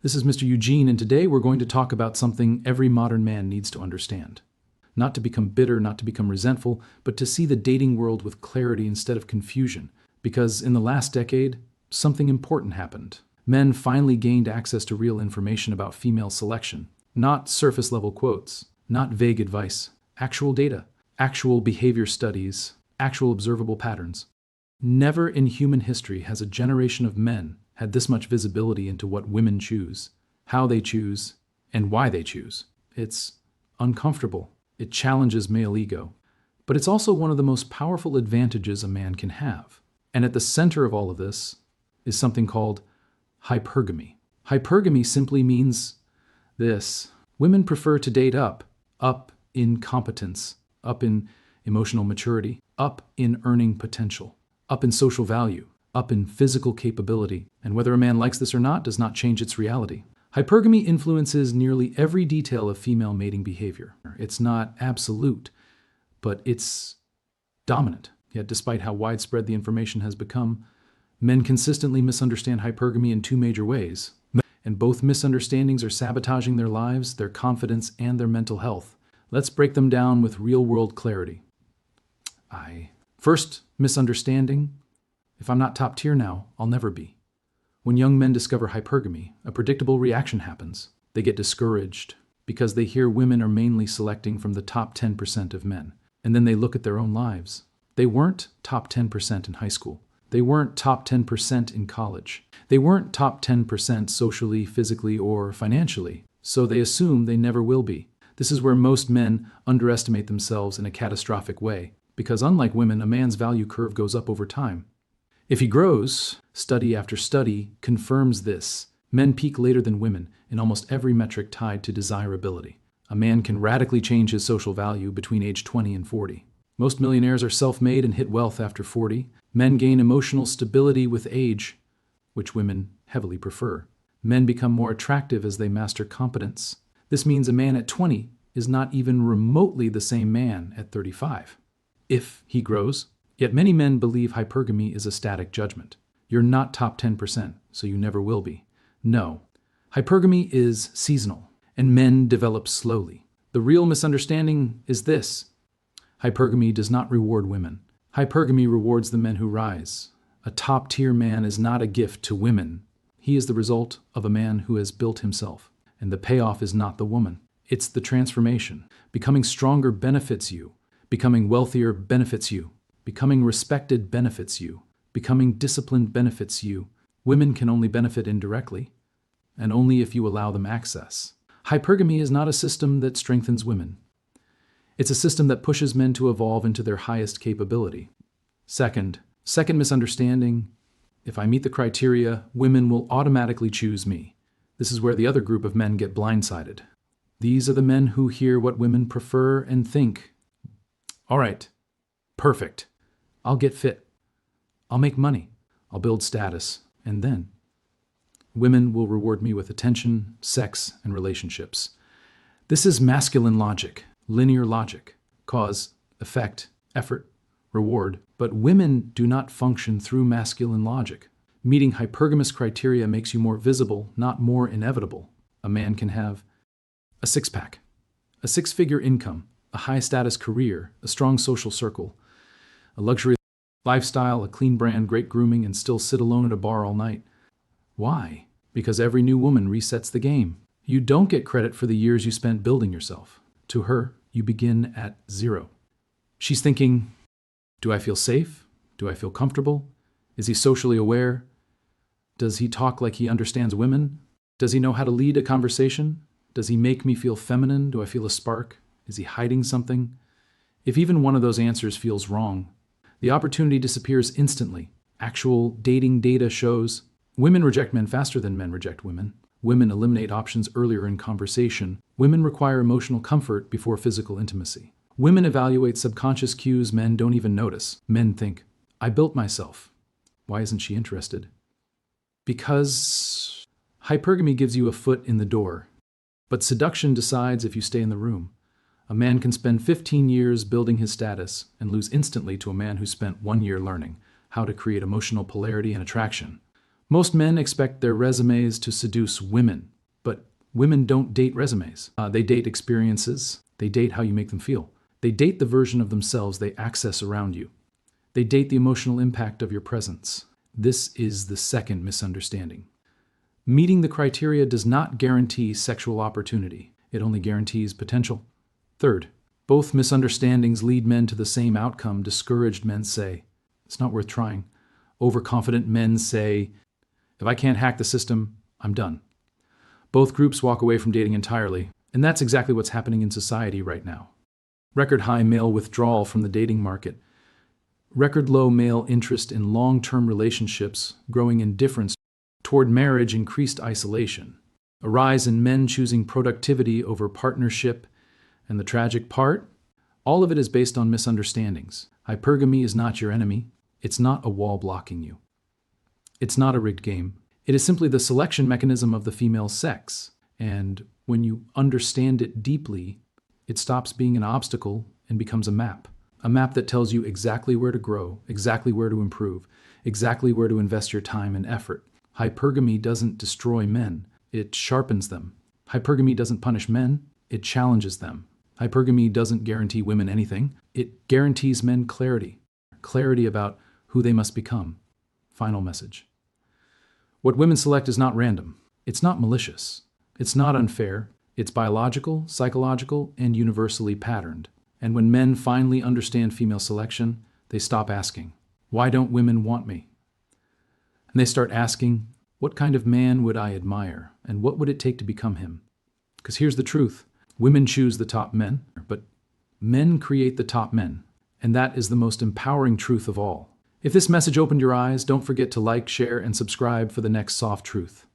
This is Mr. Eugene, and today we're going to talk about something every modern man needs to understand. Not to become bitter, not to become resentful, but to see the dating world with clarity instead of confusion. Because in the last decade, something important happened. Men finally gained access to real information about female selection. Not surface-level quotes, not vague advice. Actual data, actual behavior studies, actual observable patterns. Never in human history has a generation of men had this much visibility into what women choose, how they choose, and why they choose. It's uncomfortable. It challenges male ego. But it's also one of the most powerful advantages a man can have. And at the center of all of this is something called hypergamy. Hypergamy simply means this. Women prefer to date up in competence, up in emotional maturity, up in earning potential, up in social value, up in physical capability, and whether a man likes this or not does not change its reality. Hypergamy influences nearly every detail of female mating behavior. It's not absolute, but it's dominant. Yet despite how widespread the information has become, men consistently misunderstand hypergamy in two major ways. And both misunderstandings are sabotaging their lives, their confidence, and their mental health. Let's break them down with real-world clarity. First misunderstanding: if I'm not top tier now, I'll never be. When young men discover hypergamy, a predictable reaction happens. They get discouraged because they hear women are mainly selecting from the top 10% of men. And then they look at their own lives. They weren't top 10% in high school. They weren't top 10% in college. They weren't top 10% socially, physically, or financially. So they assume they never will be. This is where most men underestimate themselves in a catastrophic way, because unlike women, a man's value curve goes up over time. If he grows, study after study confirms this. Men peak later than women in almost every metric tied to desirability. A man can radically change his social value between age 20 and 40. Most millionaires are self-made and hit wealth after 40. Men gain emotional stability with age, which women heavily prefer. Men become more attractive as they master competence. This means a man at 20 is not even remotely the same man at 35, if he grows. Yet many men believe hypergamy is a static judgment. You're not top 10%, so you never will be. No, hypergamy is seasonal, and men develop slowly. The real misunderstanding is this: hypergamy does not reward women. Hypergamy rewards the men who rise. A top-tier man is not a gift to women. He is the result of a man who has built himself. And the payoff is not the woman. It's the transformation. Becoming stronger benefits you. Becoming wealthier benefits you. Becoming respected benefits you. Becoming disciplined benefits you. Women can only benefit indirectly, and only if you allow them access. Hypergamy is not a system that strengthens women. It's a system that pushes men to evolve into their highest capability. Second misunderstanding: if I meet the criteria, women will automatically choose me. This is where the other group of men get blindsided. These are the men who hear what women prefer and think, all right, perfect. I'll get fit. I'll make money. I'll build status. And then women will reward me with attention, sex, and relationships. This is masculine logic. Linear logic: cause, effect, effort, reward. But women do not function through masculine logic. Meeting hypergamous criteria makes you more visible, not more inevitable. A man can have a six-pack, a six-figure income, a high-status career, a strong social circle, a luxury lifestyle, a clean brand, great grooming, and still sit alone at a bar all night. Why? Because every new woman resets the game. You don't get credit for the years you spent building yourself. To her, you begin at zero. She's thinking, do I feel safe? Do I feel comfortable? Is he socially aware? Does he talk like he understands women? Does he know how to lead a conversation? Does he make me feel feminine? Do I feel a spark? Is he hiding something? If even one of those answers feels wrong, the opportunity disappears instantly. Actual dating data shows women reject men faster than men reject women. Women eliminate options earlier in conversation. Women require emotional comfort before physical intimacy. Women evaluate subconscious cues men don't even notice. Men think, I built myself. Why isn't she interested? Because hypergamy gives you a foot in the door, but seduction decides if you stay in the room. A man can spend 15 years building his status and lose instantly to a man who spent 1 year learning how to create emotional polarity and attraction. Most men expect their resumes to seduce women, but women don't date resumes. They date experiences. They date how you make them feel. They date the version of themselves they access around you. They date the emotional impact of your presence. This is the second misunderstanding. Meeting the criteria does not guarantee sexual opportunity. It only guarantees potential. Third, both misunderstandings lead men to the same outcome. Discouraged men say, "It's not worth trying." Overconfident men say, "If I can't hack the system, I'm done." Both groups walk away from dating entirely, and that's exactly what's happening in society right now. Record high male withdrawal from the dating market. Record low male interest in long-term relationships, growing indifference toward marriage, increased isolation. A rise in men choosing productivity over partnership. And the tragic part? All of it is based on misunderstandings. Hypergamy is not your enemy. It's not a wall blocking you. It's not a rigged game. It is simply the selection mechanism of the female sex. And when you understand it deeply, it stops being an obstacle and becomes a map. A map that tells you exactly where to grow, exactly where to improve, exactly where to invest your time and effort. Hypergamy doesn't destroy men, it sharpens them. Hypergamy doesn't punish men, it challenges them. Hypergamy doesn't guarantee women anything, it guarantees men clarity. Clarity about who they must become. Final message. What women select is not random. It's not malicious. It's not unfair. It's biological, psychological, and universally patterned. And when men finally understand female selection, they stop asking, "Why don't women want me?" And they start asking, "What kind of man would I admire? And what would it take to become him?" Because here's the truth. Women choose the top men, but men create the top men. And that is the most empowering truth of all. If this message opened your eyes, don't forget to like, share, and subscribe for the next soft truth.